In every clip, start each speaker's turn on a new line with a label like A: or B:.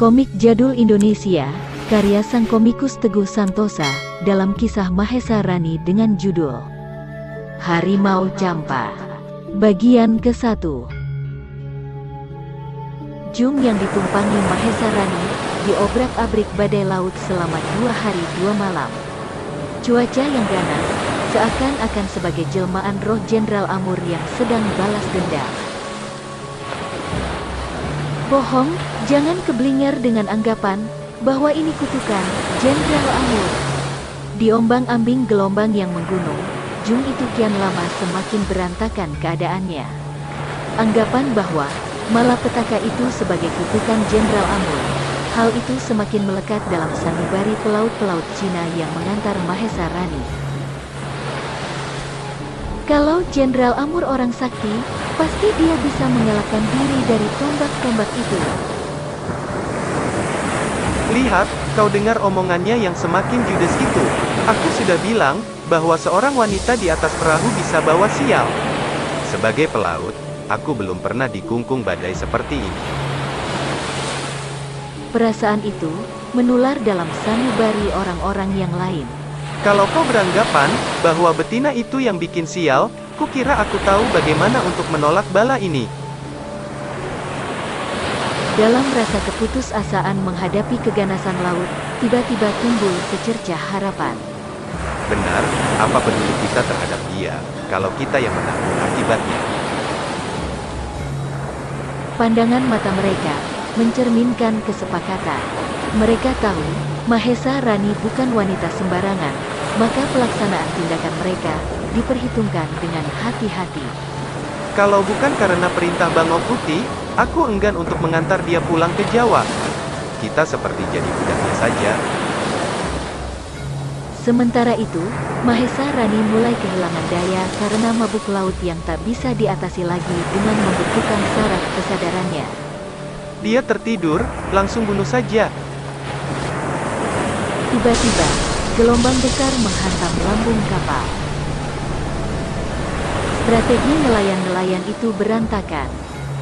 A: Komik jadul Indonesia, karya sang komikus Teguh Santosa, dalam kisah Mahesa Rani dengan judul Harimau Campa. Bagian ke-1. Jung yang ditumpangi Mahesa Rani, diobrak-abrik badai laut selama 2 hari 2 malam. Cuaca yang ganas, seakan-akan sebagai jelmaan roh Jenderal Amur yang sedang balas dendam. Bohong, jangan keblinger dengan anggapan bahwa ini kutukan Jenderal Amur. Diombang-ambing gelombang yang menggunung, Jung itu kian lama semakin berantakan keadaannya. Anggapan bahwa malapetaka itu sebagai kutukan Jenderal Amur, hal itu semakin melekat dalam sanubari pelaut-pelaut Cina yang mengantar Mahesa Rani. Kalau Jenderal Amur orang sakti, pasti dia bisa mengelakkan diri dari tombak-tombak itu.
B: Lihat, kau dengar omongannya yang semakin judes itu. Aku sudah bilang, bahwa seorang wanita di atas perahu bisa bawa sial. Sebagai pelaut, aku belum pernah dikungkung badai seperti ini.
A: Perasaan itu menular dalam sanubari orang-orang yang lain.
B: Kalau kau beranggapan bahwa betina itu yang bikin sial, kukira aku tahu bagaimana untuk menolak bala ini.
A: Dalam rasa keputusasaan menghadapi keganasan laut, tiba-tiba timbul secercah harapan.
B: Benar, apa peduli kita terhadap dia, kalau kita yang menanggung akibatnya.
A: Pandangan mata mereka mencerminkan kesepakatan. Mereka tahu, Mahesa Rani bukan wanita sembarangan, maka pelaksanaan tindakan mereka diperhitungkan dengan hati-hati.
B: Kalau bukan karena perintah Bangau Putih, aku enggan untuk mengantar dia pulang ke Jawa. Kita seperti jadi budaknya saja.
A: Sementara itu, Mahesa Rani mulai kehilangan daya karena mabuk laut yang tak bisa diatasi lagi dengan membekukan saraf kesadarannya.
B: Dia tertidur, langsung bunuh saja.
A: Tiba-tiba, gelombang besar menghantam lambung kapal. Strategi nelayan-nelayan itu berantakan.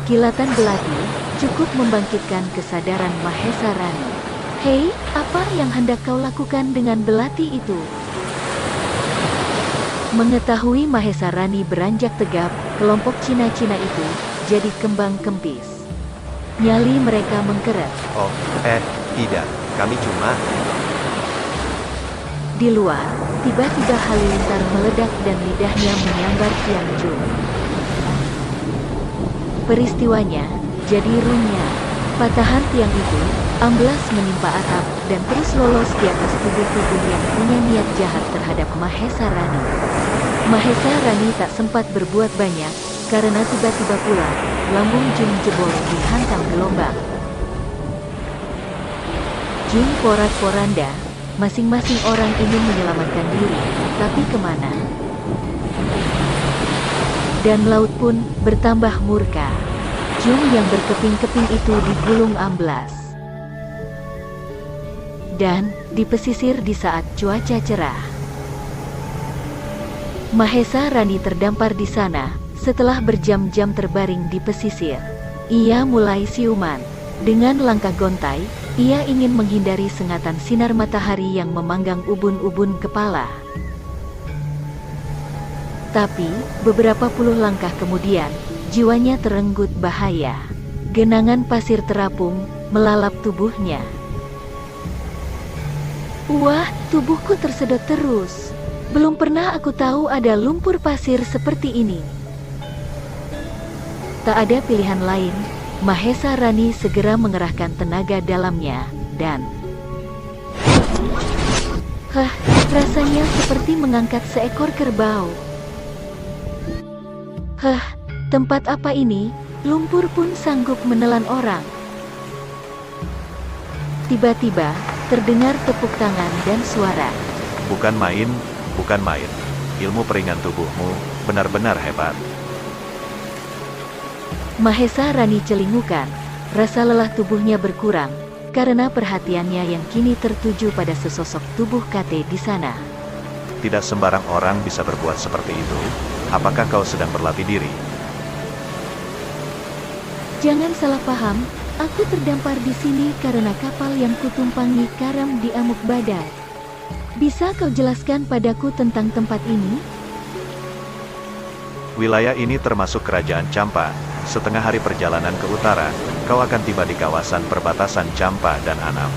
A: Kilatan belati cukup membangkitkan kesadaran Mahesa Rani. Hei, apa yang hendak kau lakukan dengan belati itu? Mengetahui Mahesa Rani beranjak tegap, kelompok Cina-Cina itu jadi kembang kempis. Nyali mereka mengkeret.
B: Oh, tidak, kami cuma...
A: Di luar, tiba-tiba halilintar meledak dan lidahnya menyambar Tiang Jung. Peristiwanya jadi runyam. Patahan tiang itu amblas menimpa atap dan terus lolos di atas tubuh-tubuh yang punya niat jahat terhadap Mahesa Rani. Mahesa Rani tak sempat berbuat banyak karena tiba-tiba pula lambung Jung jebol dihantam gelombang. Jung porak-poranda. Masing-masing orang ingin menyelamatkan diri, tapi kemana? Dan laut pun bertambah murka. Jung yang berkeping-keping itu digulung amblas. Dan di pesisir di saat cuaca cerah. Mahesa Rani terdampar di sana, setelah berjam-jam terbaring di pesisir. Ia mulai siuman. Dengan langkah gontai, ia ingin menghindari sengatan sinar matahari yang memanggang ubun-ubun kepala. Tapi, beberapa puluh langkah kemudian, jiwanya terenggut bahaya. Genangan pasir terapung, melalap tubuhnya. Wah, tubuhku tersedot terus. Belum pernah aku tahu ada lumpur pasir seperti ini. Tak ada pilihan lain. Mahesa Rani segera mengerahkan tenaga dalamnya, dan... rasanya seperti mengangkat seekor kerbau. Tempat apa ini? Lumpur pun sanggup menelan orang. Tiba-tiba, terdengar tepuk tangan dan suara.
C: Bukan main. Ilmu peringan tubuhmu benar-benar hebat.
A: Mahesa Rani celingukan, rasa lelah tubuhnya berkurang, karena perhatiannya yang kini tertuju pada sesosok tubuh KT di sana.
C: Tidak sembarang orang bisa berbuat seperti itu. Apakah kau sedang berlatih diri?
A: Jangan salah paham, Aku terdampar di sini karena kapal yang kutumpangi karam di amuk badai. Bisa kau jelaskan padaku tentang tempat ini?
C: Wilayah ini termasuk kerajaan Champa. Setengah hari perjalanan ke utara, kau akan tiba di kawasan perbatasan Champa dan Annam.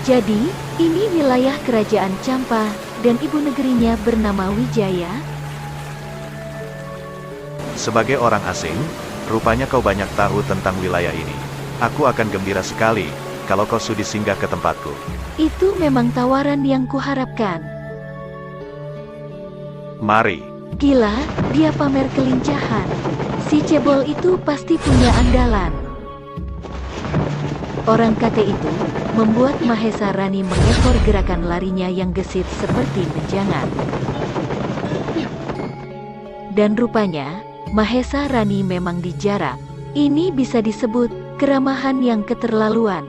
A: Jadi, ini wilayah kerajaan Champa, dan ibu negerinya bernama Wijaya?
C: Sebagai orang asing, rupanya kau banyak tahu tentang wilayah ini. Aku akan gembira sekali, kalau kau sudi singgah ke tempatku.
A: Itu memang tawaran yang kuharapkan.
C: Mari.
A: Gila, dia pamer kelincahan. Si cebol itu pasti punya andalan. Orang kate itu membuat Mahesa Rani mengekor gerakan larinya yang gesit seperti menjangan. Dan rupanya, Mahesa Rani memang dijarak. Ini bisa disebut keramahan yang keterlaluan.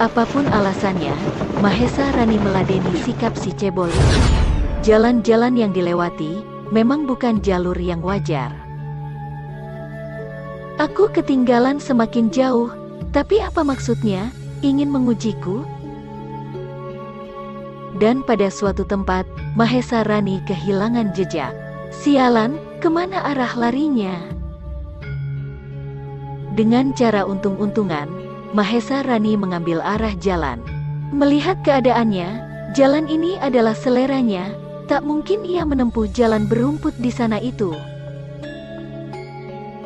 A: Apapun alasannya, Mahesa Rani meladeni sikap si cebol itu. Jalan-jalan yang dilewati memang bukan jalur yang wajar. Aku ketinggalan semakin jauh, tapi apa maksudnya? Ingin mengujiku? Dan pada suatu tempat, Mahesa Rani kehilangan jejak. Sialan, kemana arah larinya? Dengan cara untung-untungan, Mahesa Rani mengambil arah jalan. Melihat keadaannya, jalan ini adalah seleranya, tak mungkin ia menempuh jalan berumput di sana itu.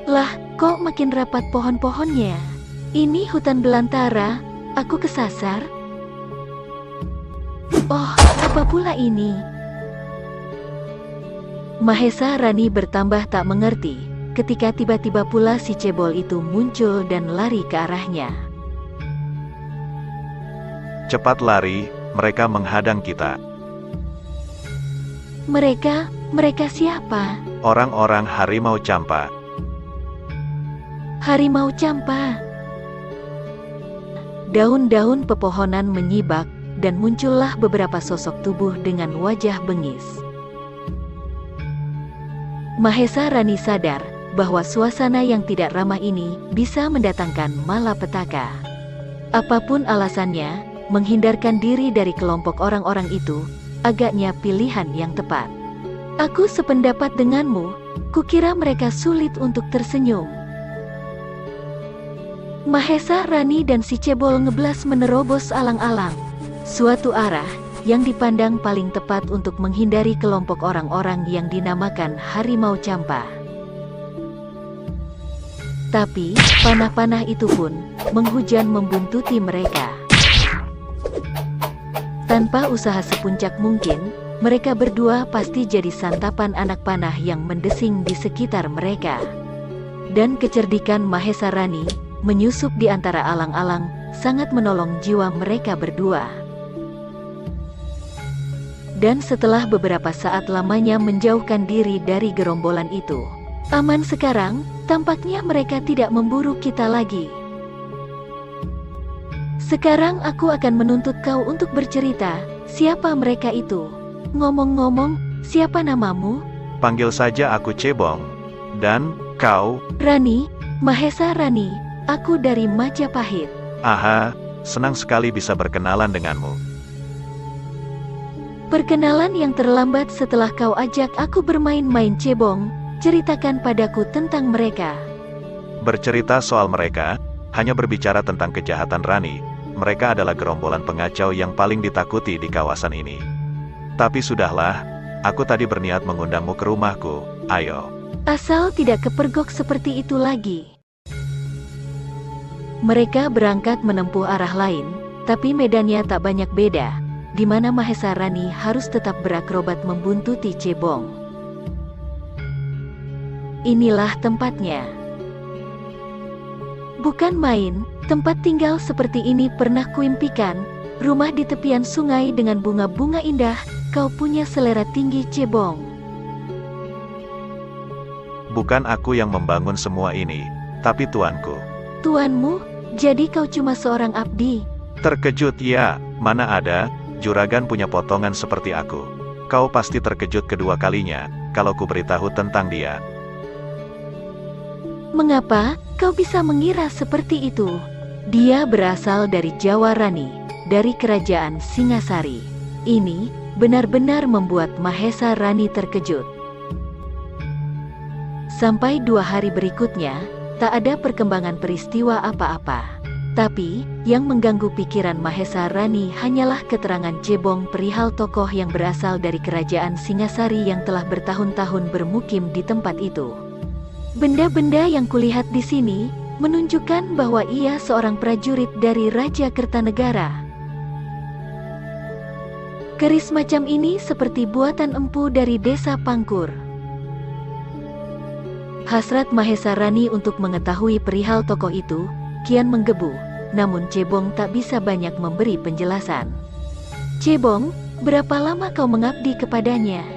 A: Lah, kok makin rapat pohon-pohonnya? Ini hutan belantara, aku kesasar? Oh, apa pula ini? Mahesa Rani bertambah tak mengerti, ketika tiba-tiba pula si cebol itu muncul dan lari ke arahnya.
C: Cepat lari, mereka menghadang kita.
A: Mereka siapa?
C: Orang-orang harimau Champa.
A: Harimau Champa. Daun-daun pepohonan menyibak, dan muncullah beberapa sosok tubuh dengan wajah bengis. Mahesa Rani sadar bahwa suasana yang tidak ramah ini bisa mendatangkan malapetaka. Apapun alasannya, menghindarkan diri dari kelompok orang-orang itu agaknya pilihan yang tepat. Aku sependapat denganmu, kukira mereka sulit untuk tersenyum. Mahesa Rani dan si cebol ngeblas menerobos alang-alang suatu arah yang dipandang paling tepat untuk menghindari kelompok orang-orang yang dinamakan harimau Champa. Tapi, panah-panah itu pun menghujan membuntuti mereka. Tanpa usaha sepuncak mungkin, mereka berdua pasti jadi santapan anak panah yang mendesing di sekitar mereka. Dan kecerdikan Mahesa Rani menyusup di antara alang-alang sangat menolong jiwa mereka berdua. Dan setelah beberapa saat lamanya menjauhkan diri dari gerombolan itu, aman sekarang, tampaknya mereka tidak memburu kita lagi. Sekarang aku akan menuntut kau untuk bercerita, siapa mereka itu? Ngomong-ngomong, siapa namamu?
C: Panggil saja aku Cebong. Dan, kau?
A: Rani, Mahesa Rani, aku dari Majapahit.
C: Aha, senang sekali bisa berkenalan denganmu.
A: Perkenalan yang terlambat setelah kau ajak aku bermain-main Cebong, ceritakan padaku tentang mereka.
C: Bercerita soal mereka, hanya berbicara tentang kejahatan Rani. Mereka adalah gerombolan pengacau yang paling ditakuti di kawasan ini. Tapi sudahlah, aku tadi berniat mengundangmu ke rumahku, ayo.
A: Asal tidak kepergok seperti itu lagi. Mereka berangkat menempuh arah lain, tapi medannya tak banyak beda, di mana Mahesa Rani harus tetap berakrobat membuntuti Cebong. Inilah tempatnya. Bukan main, tempat tinggal seperti ini pernah kuimpikan, rumah di tepian sungai dengan bunga-bunga indah, kau punya selera tinggi Cebong.
C: Bukan aku yang membangun semua ini, tapi tuanku.
A: Tuanmu, jadi kau cuma seorang abdi?
C: Terkejut ya, mana ada, juragan punya potongan seperti aku. Kau pasti terkejut kedua kalinya, kalau ku beritahu tentang dia.
A: Mengapa kau bisa mengira seperti itu? Dia berasal dari Jawa Rani, dari kerajaan Singasari. Ini benar-benar membuat Mahesa Rani terkejut. Sampai 2 hari berikutnya, tak ada perkembangan peristiwa apa-apa. Tapi, yang mengganggu pikiran Mahesa Rani hanyalah keterangan cebong perihal tokoh yang berasal dari kerajaan Singasari yang telah bertahun-tahun bermukim di tempat itu. Benda-benda yang kulihat di sini menunjukkan bahwa ia seorang prajurit dari Raja Kertanegara. Keris macam ini seperti buatan empu dari desa Pangkur. Hasrat Mahesa Rani untuk mengetahui perihal tokoh itu kian menggebu, namun Cebong tak bisa banyak memberi penjelasan. Cebong, berapa lama kau mengabdi kepadanya?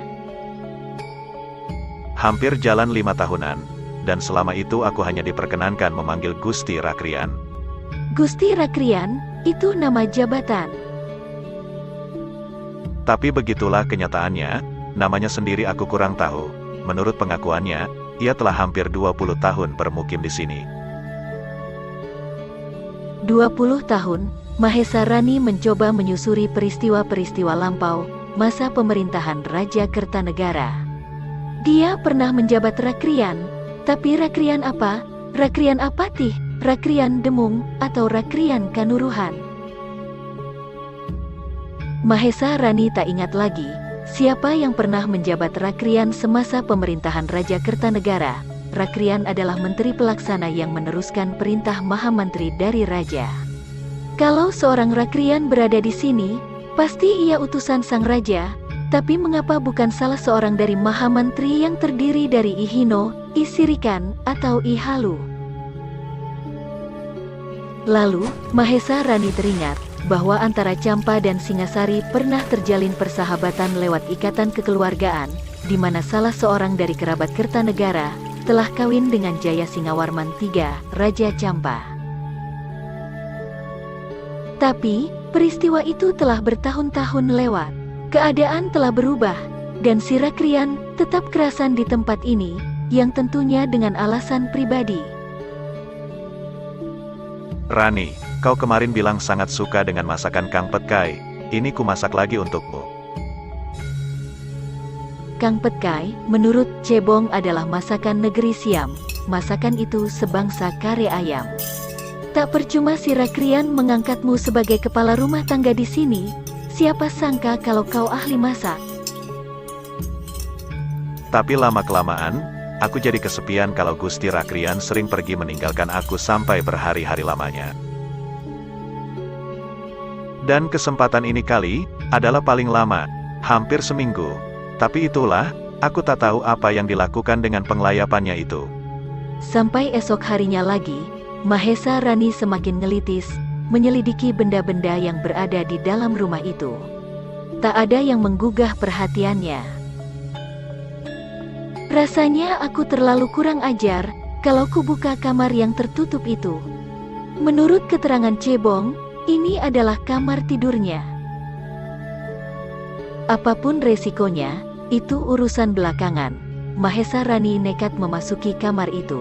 C: Hampir jalan 5 tahunan, dan selama itu aku hanya diperkenankan memanggil Gusti Rakrian.
A: Gusti Rakrian, itu nama jabatan.
C: Tapi begitulah kenyataannya, namanya sendiri aku kurang tahu. Menurut pengakuannya, ia telah hampir 20 tahun bermukim di sini.
A: 20 tahun, Mahesa Rani mencoba menyusuri peristiwa-peristiwa lampau, masa pemerintahan Raja Kertanegara. Dia pernah menjabat Rakrian, tapi Rakrian apa? Rakrian Apatih, Rakrian Demung, atau Rakrian Kanuruhan? Mahesa Rani tak ingat lagi siapa yang pernah menjabat Rakrian semasa pemerintahan Raja Kertanegara. Rakrian adalah menteri pelaksana yang meneruskan perintah Mahamantri dari Raja. Kalau seorang Rakrian berada di sini, pasti ia utusan sang Raja, tapi mengapa bukan salah seorang dari Mahamantri yang terdiri dari I Hino, I Sirikan, atau I Halu? Lalu, Mahesa Rani teringat bahwa antara Campa dan Singasari pernah terjalin persahabatan lewat ikatan kekeluargaan, di mana salah seorang dari kerabat Kertanegara telah kawin dengan Jaya Singawarman III, Raja Campa. Tapi, peristiwa itu telah bertahun-tahun lewat. Keadaan telah berubah, dan si Rakrian tetap kerasan di tempat ini, yang tentunya dengan alasan pribadi.
C: Rani, kau kemarin bilang sangat suka dengan masakan Kang Petkai. Ini ku masak lagi untukmu.
A: Kang Petkai, menurut Cebong adalah masakan negeri Siam. Masakan itu sebangsa kare ayam. Tak percuma si Rakrian mengangkatmu sebagai kepala rumah tangga di sini. Siapa sangka kalau kau ahli masak?
C: Tapi lama-kelamaan, aku jadi kesepian kalau Gusti Rakrian sering pergi meninggalkan aku sampai berhari-hari lamanya. Dan kesempatan ini kali adalah paling lama, hampir seminggu. Tapi itulah, aku tak tahu apa yang dilakukan dengan penglayapannya itu.
A: Sampai esok harinya lagi, Mahesa Rani semakin ngelitis, menyelidiki benda-benda yang berada di dalam rumah itu. Tak ada yang menggugah perhatiannya. Rasanya aku terlalu kurang ajar kalau kubuka kamar yang tertutup itu. Menurut keterangan Cebong, ini adalah kamar tidurnya. Apapun resikonya, itu urusan belakangan. Mahesa Rani nekat memasuki kamar itu.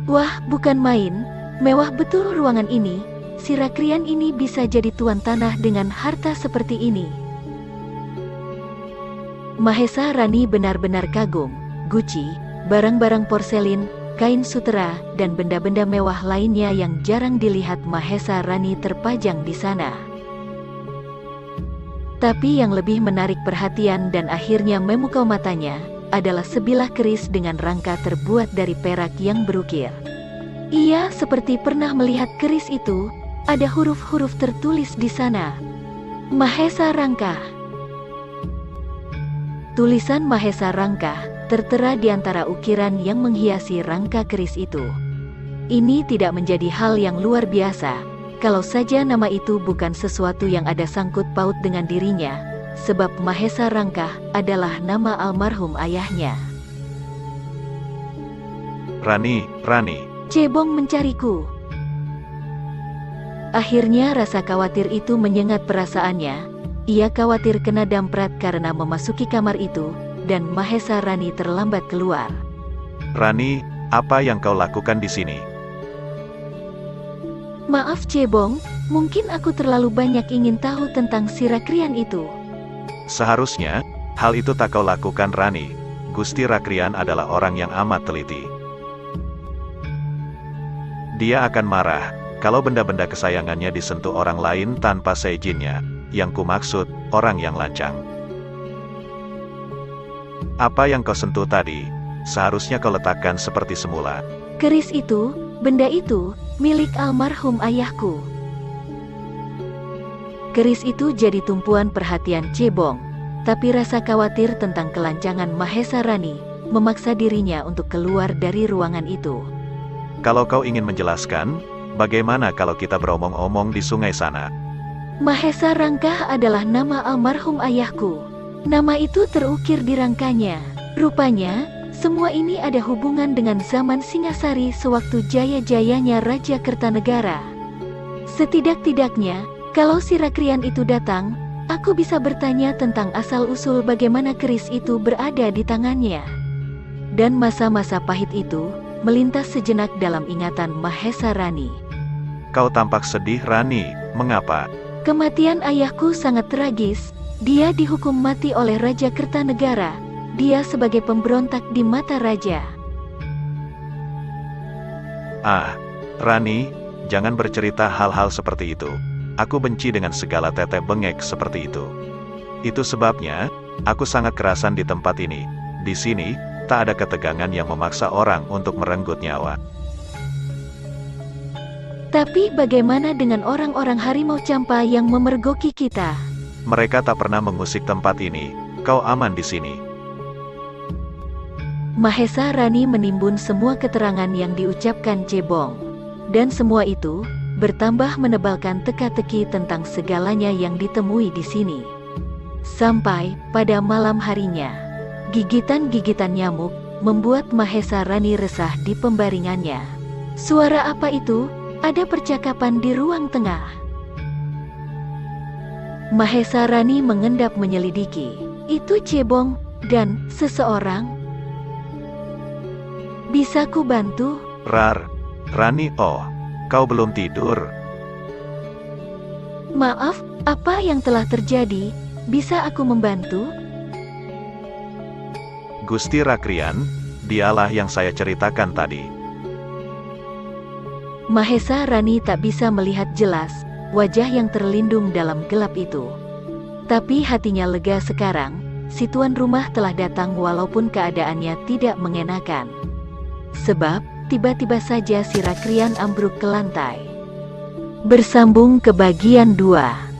A: Wah, bukan main. Mewah betul ruangan ini. Si Rakrian ini bisa jadi tuan tanah dengan harta seperti ini. Mahesa Rani benar-benar kagum. Guci, barang-barang porselin, kain sutera, dan benda-benda mewah lainnya yang jarang dilihat Mahesa Rani terpajang di sana. Tapi yang lebih menarik perhatian dan akhirnya memukau matanya adalah sebilah keris dengan rangka terbuat dari perak yang berukir. Ia seperti pernah melihat keris itu. Ada huruf-huruf tertulis di sana. Mahesa Rangkah. Tulisan Mahesa Rangkah tertera di antara ukiran yang menghiasi rangka keris itu. Ini tidak menjadi hal yang luar biasa, kalau saja nama itu bukan sesuatu yang ada sangkut paut dengan dirinya, sebab Mahesa Rangkah adalah nama almarhum ayahnya.
C: Rani.
A: Cebong mencariku. Akhirnya rasa khawatir itu menyengat perasaannya. Ia khawatir kena damprat karena memasuki kamar itu, dan Mahesa Rani terlambat keluar.
C: Rani, apa yang kau lakukan di sini?
A: Maaf Cebong, mungkin aku terlalu banyak ingin tahu tentang si Rakrian itu.
C: Seharusnya, hal itu tak kau lakukan Rani. Gusti Rakrian adalah orang yang amat teliti. Dia akan marah kalau benda-benda kesayangannya disentuh orang lain tanpa seizinnya. Yang kumaksud, orang yang lancang. Apa yang kau sentuh tadi, seharusnya kau letakkan seperti semula.
A: Keris itu, benda itu, milik almarhum ayahku. Keris itu jadi tumpuan perhatian Cebong, tapi rasa khawatir tentang kelancangan Mahesa Rani memaksa dirinya untuk keluar dari ruangan itu.
C: Kalau kau ingin menjelaskan, bagaimana kalau kita beromong-omong di sungai sana?
A: Mahesa Rangkah adalah nama almarhum ayahku. Nama itu terukir di rangkanya. Rupanya, semua ini ada hubungan dengan zaman Singasari sewaktu jaya-jayanya Raja Kertanegara. Setidak-tidaknya, kalau si Rakrian itu datang, aku bisa bertanya tentang asal-usul bagaimana keris itu berada di tangannya. Dan masa-masa pahit itu melintas sejenak dalam ingatan Mahesa Rani.
C: Kau tampak sedih Rani, mengapa?
A: Kematian ayahku sangat tragis. Dia dihukum mati oleh Raja Kertanegara. Dia sebagai pemberontak di mata raja.
C: Ah, Rani, jangan bercerita hal-hal seperti itu. Aku benci dengan segala tetek bengek seperti itu. Itu sebabnya, aku sangat kerasan di tempat ini. Di sini, tak ada ketegangan yang memaksa orang untuk merenggut nyawa.
A: Tapi bagaimana dengan orang-orang harimau campa yang memergoki kita?
C: Mereka tak pernah mengusik tempat ini. Kau aman di sini.
A: Mahesa Rani menimbun semua keterangan yang diucapkan Cebong. Dan semua itu bertambah menebalkan teka-teki tentang segalanya yang ditemui di sini. Sampai pada malam harinya, gigitan-gigitan nyamuk membuat Mahesa Rani resah di pembaringannya. Suara apa itu? Ada percakapan di ruang tengah. Mahesa Rani mengendap menyelidiki. Itu Cebong dan seseorang. Bisa ku bantu?
C: Rani, oh, kau belum tidur.
A: Maaf, apa yang telah terjadi? Bisa aku membantu?
C: Gusti Rakrian, dialah yang saya ceritakan tadi.
A: Mahesa Rani tak bisa melihat jelas wajah yang terlindung dalam gelap itu. Tapi hatinya lega sekarang, si tuan rumah telah datang walaupun keadaannya tidak mengenakan. Sebab, tiba-tiba saja si Rakrian ambruk ke lantai. Bersambung ke bagian 2.